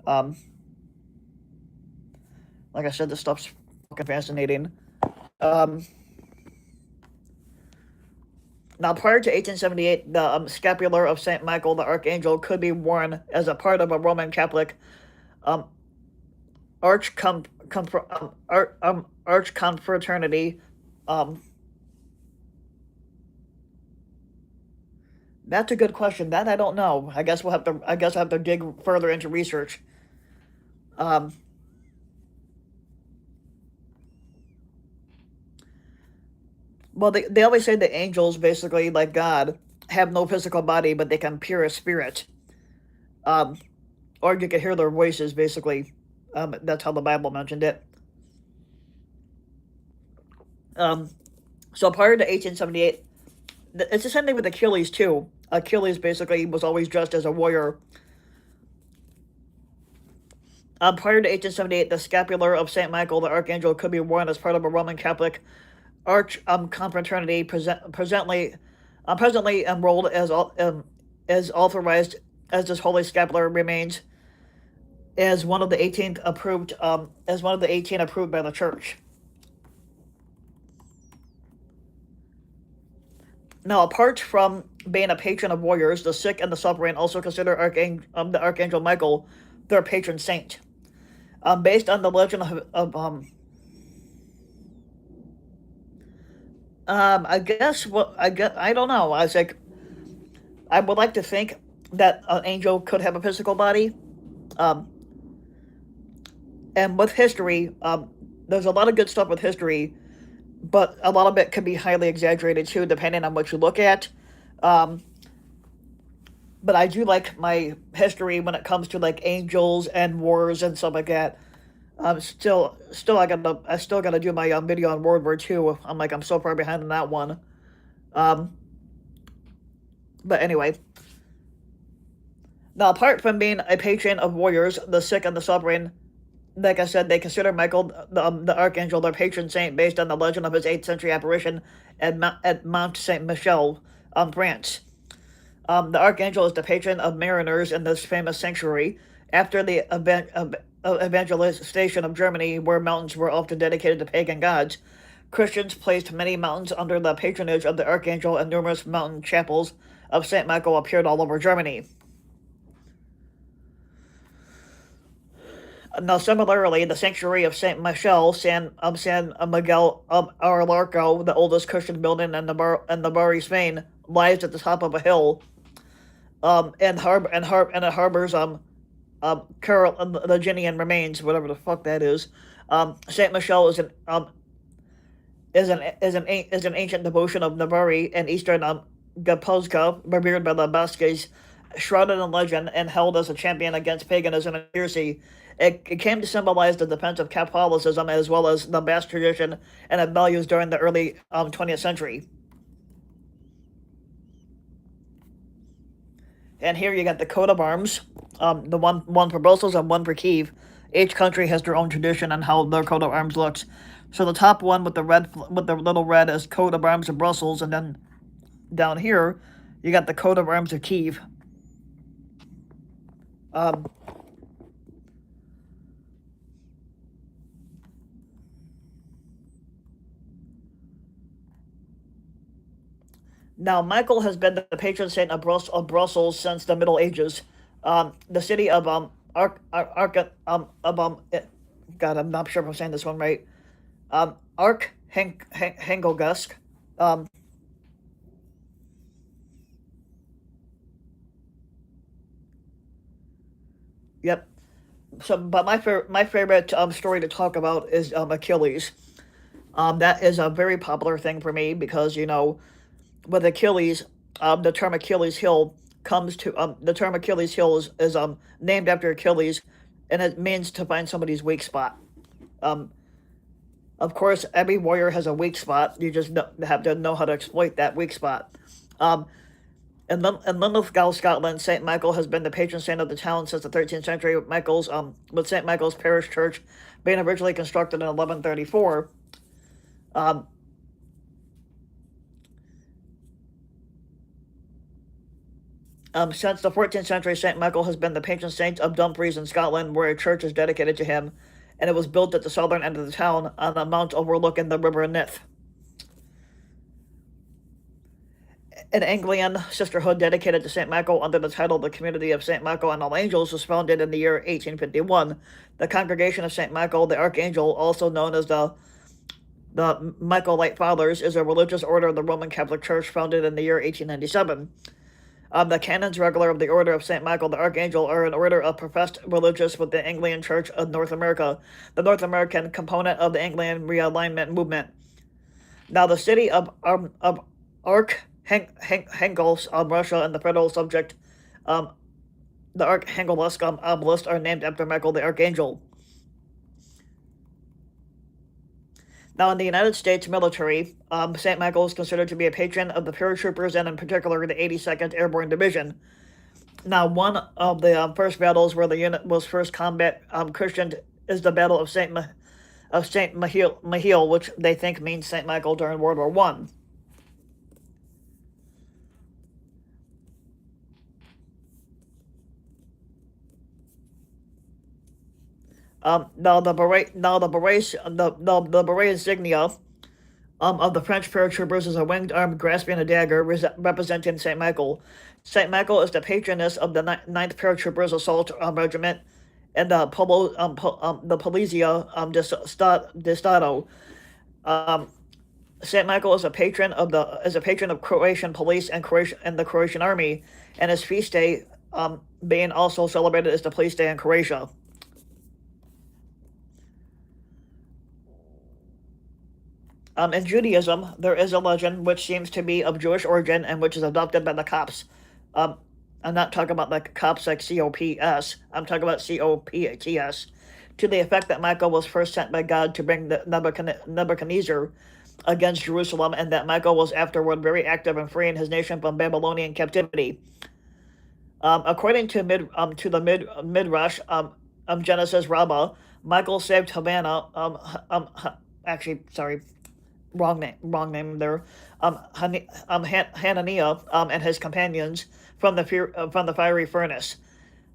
Like I said, this stuff's fucking fascinating. Now, prior to 1878, the scapular of Saint Michael the Archangel could be worn as a part of a Roman Catholic arch confraternity. That's a good question. That I don't know. I guess I have to dig further into research. Well, they always say the angels, basically like God, have no physical body, but they can appear as spirit. Or you can hear their voices, basically. That's how the Bible mentioned it. So prior to 1878, it's the same thing with Achilles too. Achilles basically was always dressed as a warrior. Prior to 1878, the scapular of Saint Michael the Archangel could be worn as part of a Roman Catholic arch confraternity, presently enrolled as authorized as this holy scapular remains as one of the 18 approved by the church. Now, apart from being a patron of warriors, the sick and the suffering also consider the Archangel Michael their patron saint. Based on the legend I don't know. I would like to think that an angel could have a physical body. And with history, there's a lot of good stuff with history, but a lot of it can be highly exaggerated too, depending on what you look at. But I do like my history when it comes to like angels and wars and stuff like that. I still gotta do my video on World War II. I'm so far behind on that one. But anyway. Now, apart from being a patron of warriors, the sick and the suffering, like I said, they consider Michael the Archangel their patron saint based on the legend of his 8th century apparition at Mount Saint Michel, France. The Archangel is the patron of mariners in this famous sanctuary. After the evangelization of Germany, where mountains were often dedicated to pagan gods, Christians placed many mountains under the patronage of the Archangel, and numerous mountain chapels of Saint Michael appeared all over Germany. Now, similarly, the sanctuary of Saint Michel, San Miguel Arlarco, the oldest Christian building in the Bari, Spain, lies at the top of a hill, and it harbors Carolinian remains, whatever the fuck that is. Saint Michel is an ancient devotion of Navarre and Eastern Gapuzka, revered by the Basques, shrouded in legend and held as a champion against paganism and heresy. It came to symbolize the defense of Catholicism as well as the Basque tradition and its values during the early 20th century. And here you got the coat of arms, the one for Brussels and one for Kiev. Each country has their own tradition on how their coat of arms looks. So the top one with the little red is coat of arms of Brussels, and then down here you got the coat of arms of Kiev. Now, Michael has been the patron saint of Brussels since the Middle Ages. The city of God, I'm not sure if I'm saying this one right. Archangel. Yep. So, but my favorite story to talk about is Achilles. That is a very popular thing for me because with Achilles, the term Achilles heel comes to the term Achilles heel is named after Achilles, and it means to find somebody's weak spot. Of course, every warrior has a weak spot. You just have to know how to exploit that weak spot. In Linlithgow, Scotland, Saint Michael has been the patron saint of the town since the 13th century. With Saint Michael's parish church being originally constructed in 1134. Since the 14th century, St. Michael has been the patron saint of Dumfries in Scotland, where a church is dedicated to him, and it was built at the southern end of the town on a mount overlooking the River Nith. An Anglican sisterhood dedicated to St. Michael under the title the Community of St. Michael and All Angels was founded in the year 1851. The Congregation of St. Michael, the Archangel, also known as the Michaelite Fathers, is a religious order of the Roman Catholic Church founded in the year 1897. The Canons Regular of the Order of St. Michael the Archangel are an order of professed religious with the Anglican Church of North America, the North American component of the Anglican Realignment movement. Now, the city of Archangel, Russia, and the federal subject, the Archangelisk obelisk, are named after Michael the Archangel. Now, in the United States military, St. Michael is considered to be a patron of the paratroopers and in particular the 82nd Airborne Division. Now, one of the first battles where the unit was first combat Christian is the Battle of Saint Mihiel, which they think means St. Michael during World War I. Now the beret insignia of the French paratroopers is a winged arm grasping a dagger, representing Saint Michael. Saint Michael is the patroness of the 9th Paratroopers Assault Regiment and the Polizia de Stato. Saint Michael is a patron of Croatian police and the Croatian army, and his feast day being also celebrated as the police day in Croatia. In Judaism, there is a legend which seems to be of Jewish origin and which is adopted by the Copts. I'm not talking about the Copts like C-O-P-S. I'm talking about C-O-P-T-S. To the effect that Michael was first sent by God to bring the Nebuchadnezzar against Jerusalem, and that Michael was afterward very active in freeing his nation from Babylonian captivity. According to the Midrash, Genesis Rabbah, Michael saved Havana. Wrong name there. Hananiah and his companions from the fiery furnace.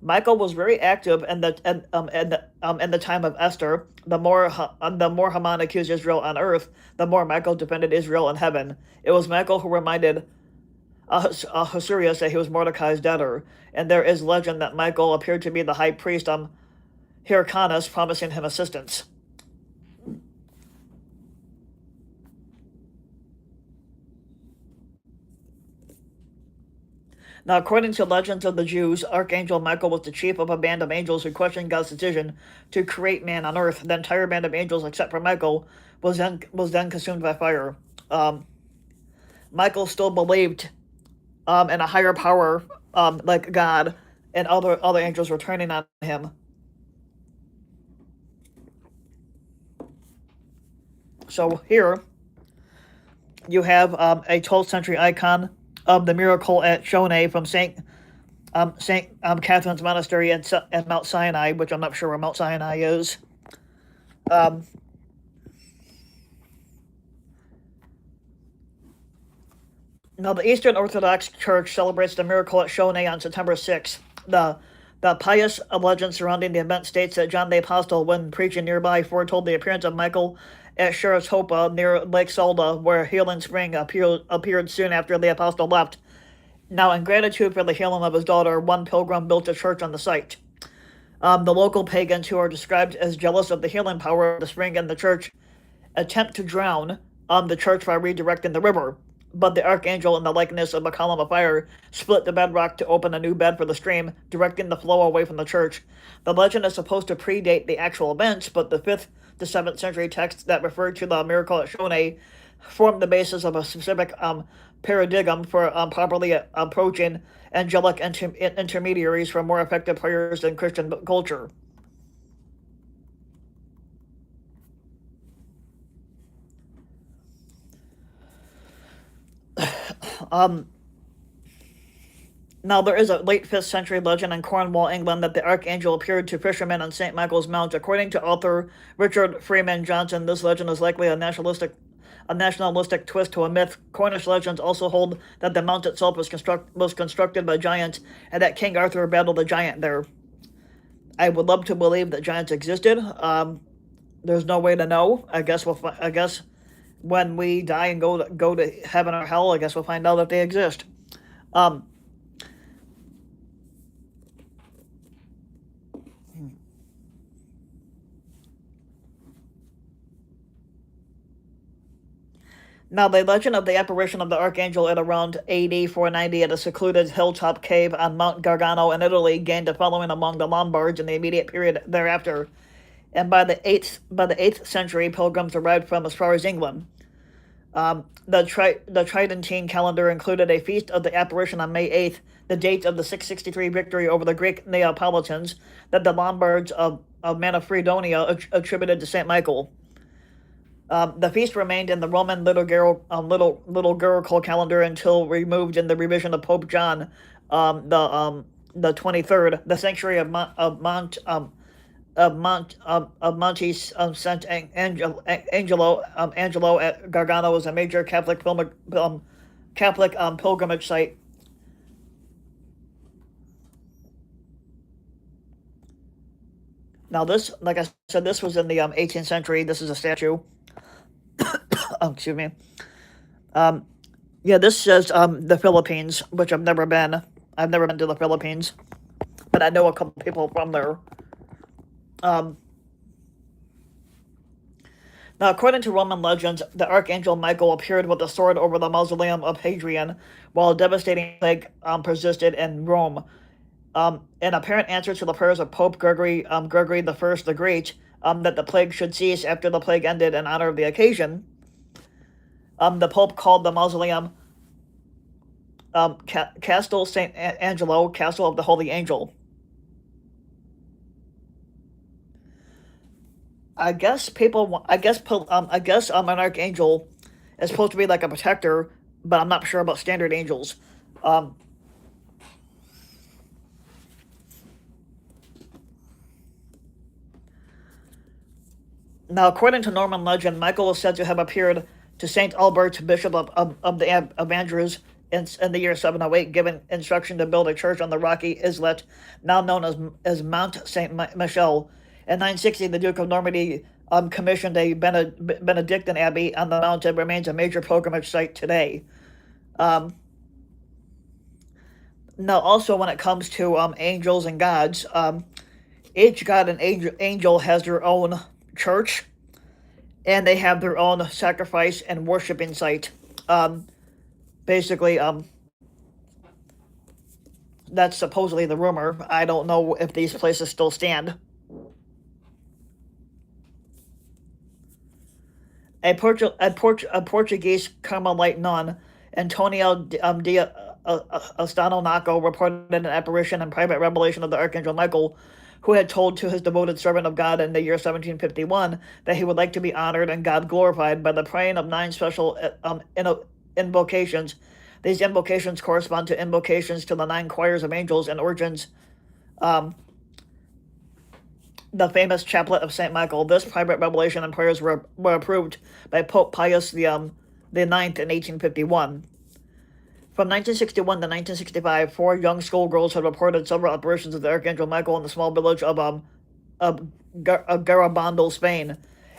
Michael was very active in the time of Esther. The more Haman accused Israel on earth, the more Michael defended Israel in heaven. It was Michael who reminded Ahasuerus that he was Mordecai's debtor, and there is legend that Michael appeared to be the high priest Hyrcanus, promising him assistance. Now, according to legends of the Jews, Archangel Michael was the chief of a band of angels who questioned God's decision to create man on earth. The entire band of angels, except for Michael, was then consumed by fire. Michael still believed in a higher power, like God, and other angels were turning on him. So here you have a 12th century icon of the miracle at Shonay from Saint Catherine's Monastery at Mount Sinai, which I'm not sure where Mount Sinai is. Um, Now, the Eastern Orthodox Church celebrates the miracle at Shonay on September 6th. The pious legend surrounding the event states that John the Apostle, when preaching nearby, foretold the appearance of Michael at Sharahopa near Lake Solda, where healing spring appeared soon after the Apostle left. Now, in gratitude for the healing of his daughter, one pilgrim built a church on the site. The local pagans, who are described as jealous of the healing power of the spring and the church, attempt to drown the church by redirecting the river. But the archangel, in the likeness of a column of fire, split the bedrock to open a new bed for the stream, directing the flow away from the church. The legend is supposed to predate the actual events, but the 5th to 7th century texts that refer to the miracle at Shonay form the basis of a specific paradigm for properly approaching angelic intermediaries for more effective prayers in Christian culture. Um, Now, there is a late 5th century legend in Cornwall, England, that the archangel appeared to fishermen on St. Michael's Mount. According to author Richard Freeman Johnson, this legend is likely a nationalistic twist to a myth. Cornish legends also hold that the mount itself was constructed by giants and that King Arthur battled a giant there. I would love to believe that giants existed. There's no way to know. I guess when we die and go to heaven or hell, I guess we'll find out if they exist. Um, Now, the legend of the apparition of the archangel at around AD 490 at a secluded hilltop cave on Mount Gargano in Italy gained a following among the Lombards in the immediate period thereafter, and by the eighth century, pilgrims arrived from as far as England. The Tridentine calendar included a feast of the apparition on May 8th, the date of the 663 victory over the Greek Neapolitans that the Lombards of Manfredonia attributed to Saint Michael. The feast remained in the Roman liturgical calendar until removed in the revision of Pope John, the 23rd. The sanctuary of Monte Sant Angelo at Gargano is a major Catholic pilgrimage site. Now, this, like I said, this was in the 18th century. This is a statue. Oh, excuse me. Um, yeah, this says the Philippines, which I've never been. I've never been to the Philippines, but I know a couple people from there. Um, Now, according to Roman legends, the archangel Michael appeared with a sword over the mausoleum of Hadrian, while a devastating plague persisted in Rome. In apparent answer to the prayers of Pope Gregory the First the Great, that the plague should cease after the plague ended in honor of the occasion, the Pope called the mausoleum Castel Saint Angelo, Castle of the Holy Angel. I guess an archangel is supposed to be like a protector, but I'm not sure about standard angels. Um, Now, according to Norman legend, Michael is said to have appeared to Saint Albert, Bishop of the of Andrews, in the year 708, given instruction to build a church on the rocky islet now known as Mount Saint Michel. In 960, the Duke of Normandy commissioned a Benedictine abbey on the mountain. Remains a major pilgrimage site today. Um, Now, also when it comes to angels and gods, Each god and angel has their own church, and they have their own sacrifice and worshiping site. Um, Basically, that's supposedly the rumor. I don't know if these places still stand. A Portuguese Carmelite nun, Antonio de Astano reported an apparition and private revelation of the Archangel Michael, who had told to his devoted servant of God in the year 1751 that he would like to be honored and God glorified by the praying of 9 special invocations. These invocations correspond to invocations to the 9 choirs of angels and origins um, the famous chaplet of Saint Michael. This private revelation and prayers were approved by Pope Pius the Ninth in 1851. From 1961 to 1965, 4 young schoolgirls had reported several apparitions of the Archangel Michael in the small village of Garabandal, Spain.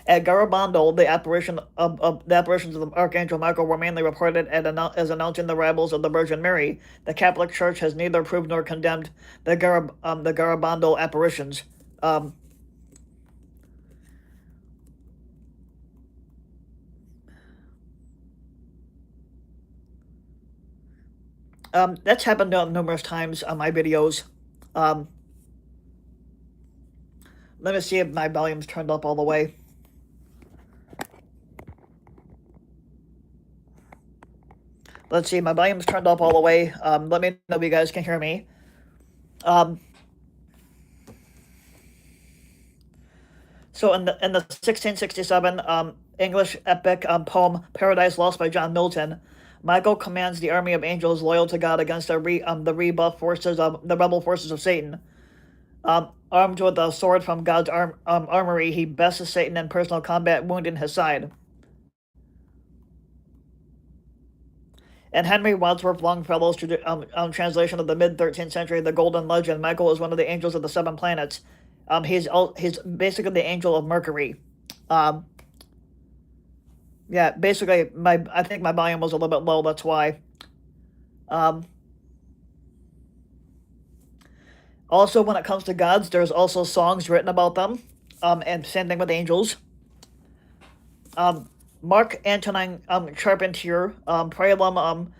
At Garabandal, the apparitions of the Archangel Michael were mainly reported as announcing the arrivals of the Virgin Mary. The Catholic Church has neither approved nor condemned the Garabandal apparitions. That's happened numerous times on my videos. Um, Let me see if my volume's turned up all the way. Let's see, my volume's turned up all the way. Let me know if you guys can hear me. So in the 1667 English epic poem Paradise Lost by John Milton, Michael commands the army of angels loyal to God against the rebel forces of Satan. Armed with a sword from God's armory, he bests Satan in personal combat, wounding his side. And Henry Wadsworth Longfellow's translation of the mid-13th century, The Golden Legend, Michael is one of the angels of the 7 planets. He's basically the angel of Mercury. Yeah, basically, I think my volume was a little bit low. That's why. Also, when it comes to gods, there's also songs written about them, and same thing with angels. Mark Antonin Charpentier, Praelum,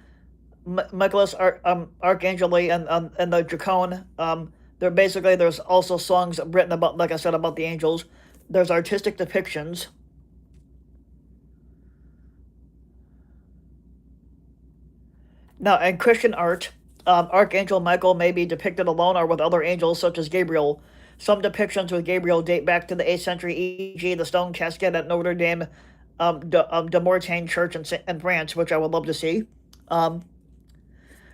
Michaelis Archangeli, and the Dracone. There's also songs written about, like I said, about the angels. There's artistic depictions. Now, in Christian art, Archangel Michael may be depicted alone or with other angels, such as Gabriel. Some depictions with Gabriel date back to the 8th century, e.g., the stone casket at Notre Dame de Mortagne Church in France, which I would love to see.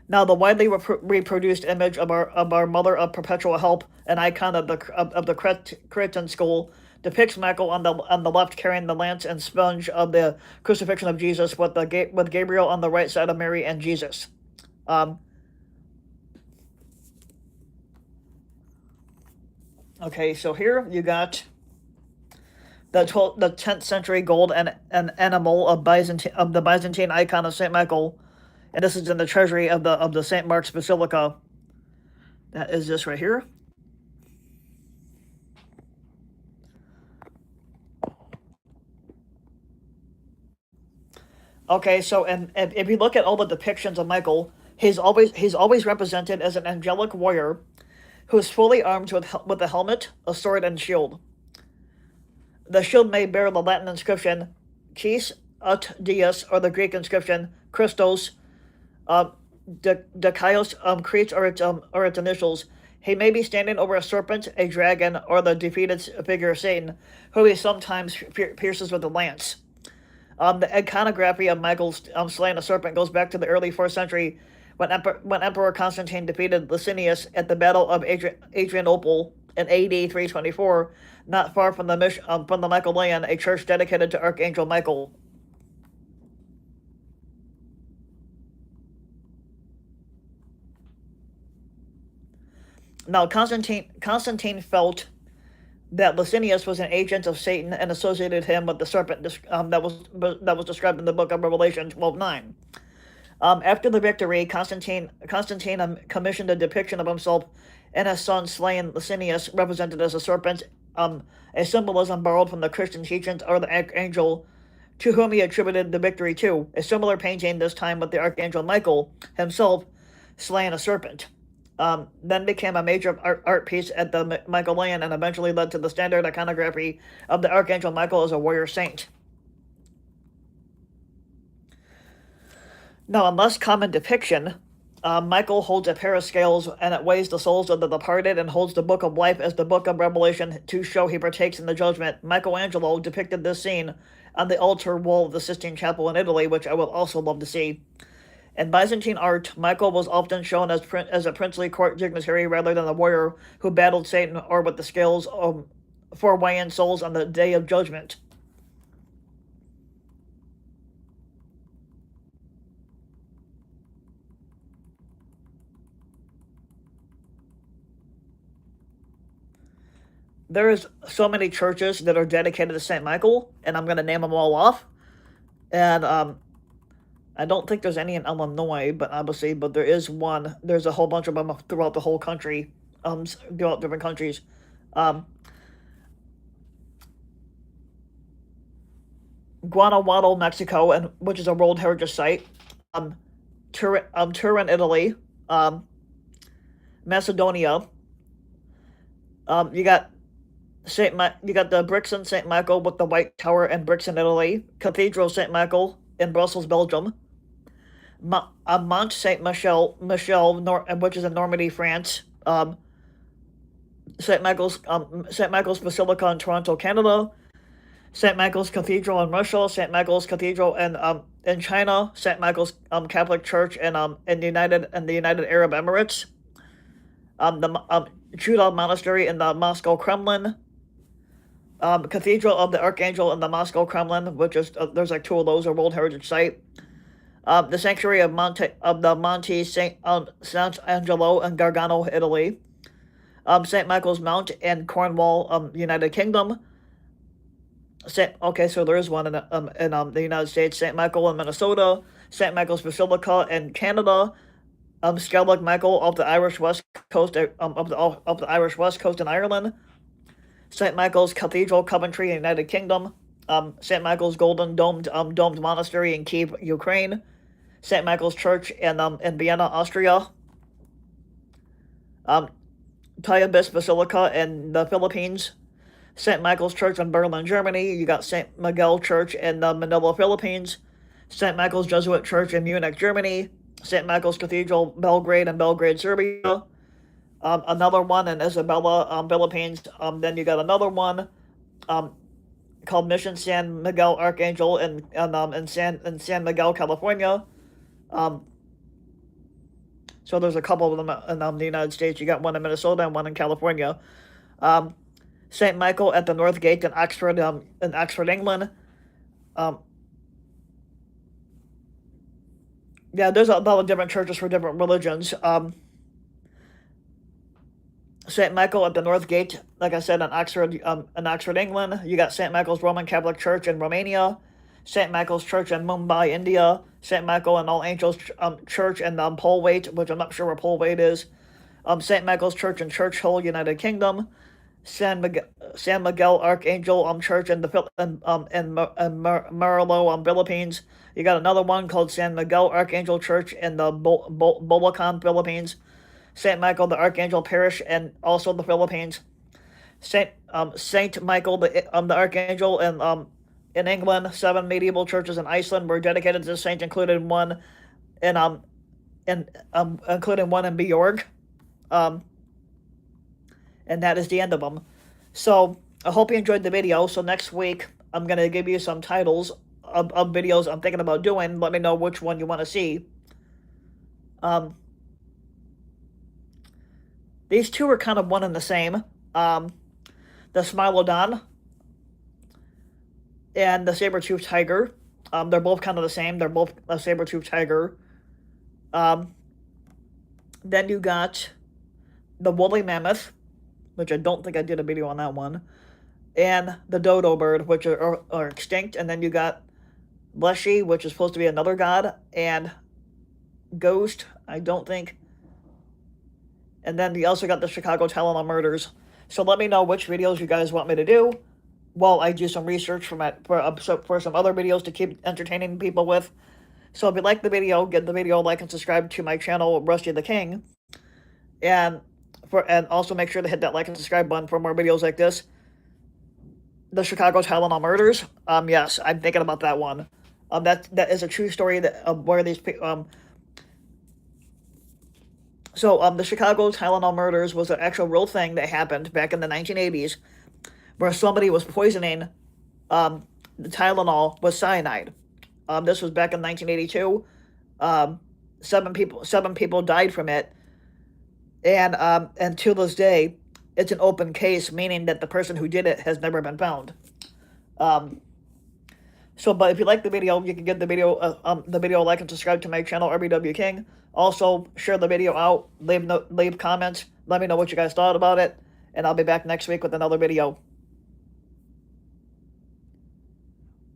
Now, the widely reproduced image of our Mother of Perpetual Help, an icon of the Cretan school, depicts Michael on the left carrying the lance and sponge of the crucifixion of Jesus, with Gabriel on the right side of Mary and Jesus. Okay, so here you got the 10th century gold and an enamel of the Byzantine icon of Saint Michael, and this is in the treasury of the Saint Mark's Basilica. That is this right here. Okay, so and if you look at all the depictions of Michael, he's always represented as an angelic warrior who is fully armed with a helmet, a sword, and shield. The shield may bear the Latin inscription "Quis ut Deus," or the Greek inscription "Christos." Dikaios creates or its initials. He may be standing over a serpent, a dragon, or the defeated figure of Satan, who he sometimes pierces with a lance. The iconography of Michael slaying a serpent goes back to the early 4th century, when Emperor Constantine defeated Licinius at the Battle of Adrianople in AD 324, not far from the Michaelian, a church dedicated to Archangel Michael. Now, Constantine felt that Licinius was an agent of Satan and associated him with the serpent that was described in the book of Revelation 12:9. After the victory, Constantine commissioned a depiction of himself and his son slain Licinius, represented as a serpent, a symbolism borrowed from the Christian teachings of the archangel to whom he attributed the victory to. A similar painting, this time with the archangel Michael himself slaying a serpent. Then became a major art piece at the Michaelian and eventually led to the standard iconography of the archangel Michael as a warrior saint. Now, in less common depiction, Michael holds a pair of scales and it weighs the souls of the departed and holds the book of life as the book of Revelation to show he partakes in the judgment. Michelangelo depicted this scene on the altar wall of the Sistine Chapel in Italy, which I would also love to see. In Byzantine art, Michael was often shown as a princely court dignitary rather than a warrior who battled Satan or with the scales for weighing souls on the day of judgment. There's so many churches that are dedicated to St. Michael, and I'm going to name them all off. And I don't think there's any in Illinois, but obviously, but there is one. There's a whole bunch of them throughout the whole country, throughout different countries. Guanajuato, Mexico, and which is a World Heritage Site. Turin, Italy. Macedonia. You got you got the Brixen St. Michael with the White Tower and Brixen, Italy. Cathedral St. Michael in Brussels, Belgium. Mont Saint Michel, which is in Normandy, France. St. Michael's Basilica in Toronto, Canada. St. Michael's Cathedral in Russia. St. Michael's Cathedral in China. St. Michael's Catholic Church in the United Arab Emirates. The Chuda Monastery in the Moscow Kremlin. Cathedral of the Archangel in the Moscow Kremlin, which is there's like two of those, a World Heritage Site. The Sanctuary of the Monte Sant'Angelo in Gargano, Italy. St. Michael's Mount in Cornwall, United Kingdom. So there is one in the United States. St. Michael in Minnesota. St. Michael's Basilica in Canada. Skellig Michael of the Irish West Coast of the Irish West Coast in Ireland. St. Michael's Cathedral, Coventry, United Kingdom. St. Michael's Golden Domed Monastery in Kiev, Ukraine. St. Michael's Church in Vienna, Austria. Tayabis Basilica in the Philippines. St. Michael's Church in Berlin, Germany. You got St. Miguel Church in Manila, Philippines. St. Michael's Jesuit Church in Munich, Germany. St. Michael's Cathedral, Belgrade and Belgrade, Serbia. Another one in Isabela, Philippines. Then you got another one called Mission San Miguel Archangel in San Miguel, California. So there's a couple of them in the United States. You got one in Minnesota and one in California. St. Michael at the North Gate in Oxford, England. Yeah, there's a lot of different churches for different religions. St. Michael at the North Gate, like I said, in Oxford, England. You got St. Michael's Roman Catholic Church in Romania. St. Michael's Church in Mumbai, India. St. Michael and All Angels Church in Polwait, which I'm not sure where Polwait is. St. Michael's Church in Churchill, United Kingdom. San Miguel Archangel Church in Marilo, Philippines. You got another one called San Miguel Archangel Church in the Bulacan, Philippines. St. Michael the Archangel Parish and also the Philippines. Saint Michael the Archangel in England. 7 medieval churches in Iceland were dedicated to the saint, including one in Bjorg. And that is the end of them. So I hope you enjoyed the video. So next week I'm gonna give you some titles of videos I'm thinking about doing. Let me know which one you want to see. These two are kind of one and the same. The Smilodon and the saber-toothed tiger. They're both kind of the same. They're both a saber-toothed tiger. Then you got the woolly mammoth, which I don't think I did a video on that one, and the dodo bird, which are extinct. And then you got Leshy, which is supposed to be another god, and ghost, I don't think. And then we also got the Chicago Tylenol murders. So let me know which videos you guys want me to do while I do some research for some other videos to keep entertaining people with. So if you like the video, give the video a like and subscribe to my channel, Rusty the King. And also make sure to hit that like and subscribe button for more videos like this. The Chicago Tylenol murders. Yes, I'm thinking about that one. That is a true story where these the Chicago Tylenol murders was an actual real thing that happened back in the 1980s, where somebody was poisoning the Tylenol with cyanide. This was back in 1982. 7 people died from it, and to this day, it's an open case, meaning that the person who did it has never been found. But if you like the video, you can give the video a like and subscribe to my channel, RBW King. Also, share the video out, leave comments, let me know what you guys thought about it, and I'll be back next week with another video.